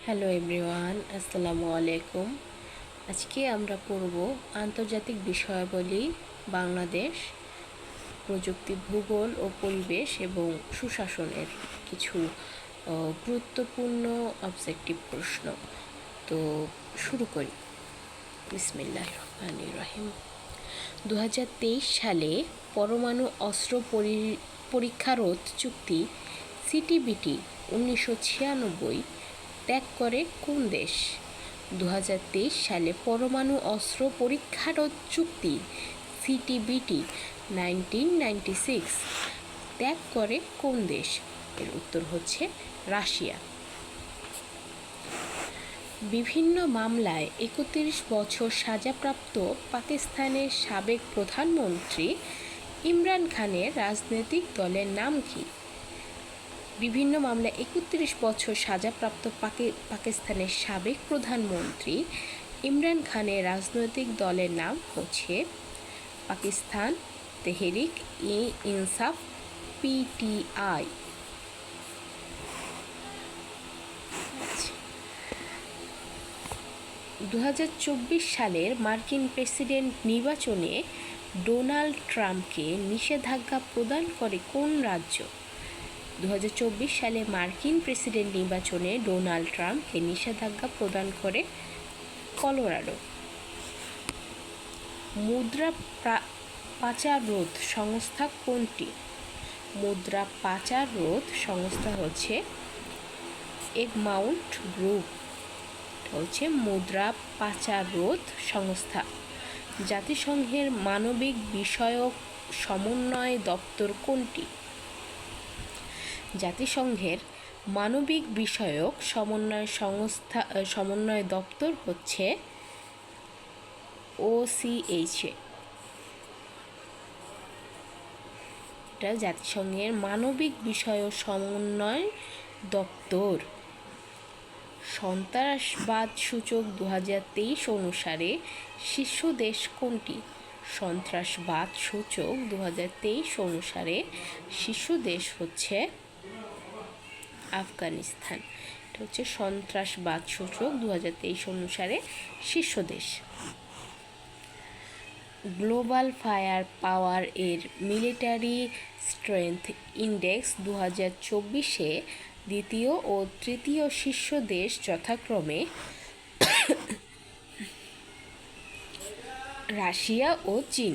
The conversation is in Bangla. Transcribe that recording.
হ্যালো এভরিওয়ান, আসসালামু আলাইকুম। আজকে আমরা পড়ব আন্তর্জাতিক বিষয়াবলী, বাংলাদেশ, প্রযুক্তি, ভূগোল ও পরিবেশ এবং সুশাসনের কিছু গুরুত্বপূর্ণ অবজেক্টিভ প্রশ্ন। তো শুরু করি। বিসমিল্লাহির রহমানির রহিম। 2023 সালে পরমাণু অস্ত্র পরীক্ষা রোধ চুক্তি সিটিবিটি 1996 ত্যাগ করে কোন দেশ? 2023 সালে পরমাণু অস্ত্র পরীক্ষা রোধ চুক্তি সিটিবিটি 1996 ত্যাগ করে কোন দেশ? এর উত্তর হচ্ছে রাশিয়া। বিভিন্ন মামলায় 31 বছর সাজাপ্রাপ্ত পাকিস্তানের সাবেক প্রধানমন্ত্রী ইমরান খানের রাজনৈতিক দলের নাম কি? বিভিন্ন মামলায় 31 বছর সাজাপ্রাপ্ত পাকিস্তানের সাবেক প্রধানমন্ত্রী ইমরান খানের রাজনৈতিক দলের নাম হচ্ছে পাকিস্তান তেহরিক ই ইনসাফ, পিটিআই। 2024 সালের মার্কিন প্রেসিডেন্ট নির্বাচনে ডোনাল্ড ট্রাম্পকে নিষেধাজ্ঞা প্রদান করে কোন রাজ্য? 2024 সালে মার্কিন প্রেসিডেন্ট নির্বাচনে ডোনাল্ড ট্রাম্পকে নিষেধাজ্ঞা প্রদান করে কলোরাডো। মুদ্রা পাচার রোধ সংস্থা কোনটি? মুদ্রা পাচার রোধ সংস্থা হচ্ছে এগমাউন্ট গ্রুপ, হচ্ছে মুদ্রা পাচার রোধ সংস্থা। জাতিসংঘের মানবিক বিষয়ক সমন্বয় দপ্তর কোনটি? জাতিসংঘের মানবিক বিষয়ক সমন্বয় দপ্তর হচ্ছে OCHA। এটা জাতিসংঘের মানবিক বিষয়ক সমন্বয় দপ্তর। সন্ত্রাসবাদ সূচক 2023 অনুসারে শীর্ষ দেশ কোনটি? সন্ত্রাসবাদ সূচক 2023 অনুসারে শীর্ষ দেশ হচ্ছে আফগানিস্তান। এটা হচ্ছে সন্ত্রাসবাদ সূচক 2023 অনুসারে শীর্ষ দেশ। গ্লোবাল ফায়ার পাওয়ার এর মিলিটারি স্ট্রেংথ ইন্ডেক্স 2024-এ দ্বিতীয় ও তৃতীয় শীর্ষ দেশ যথাক্রমে রাশিয়া ও চীন।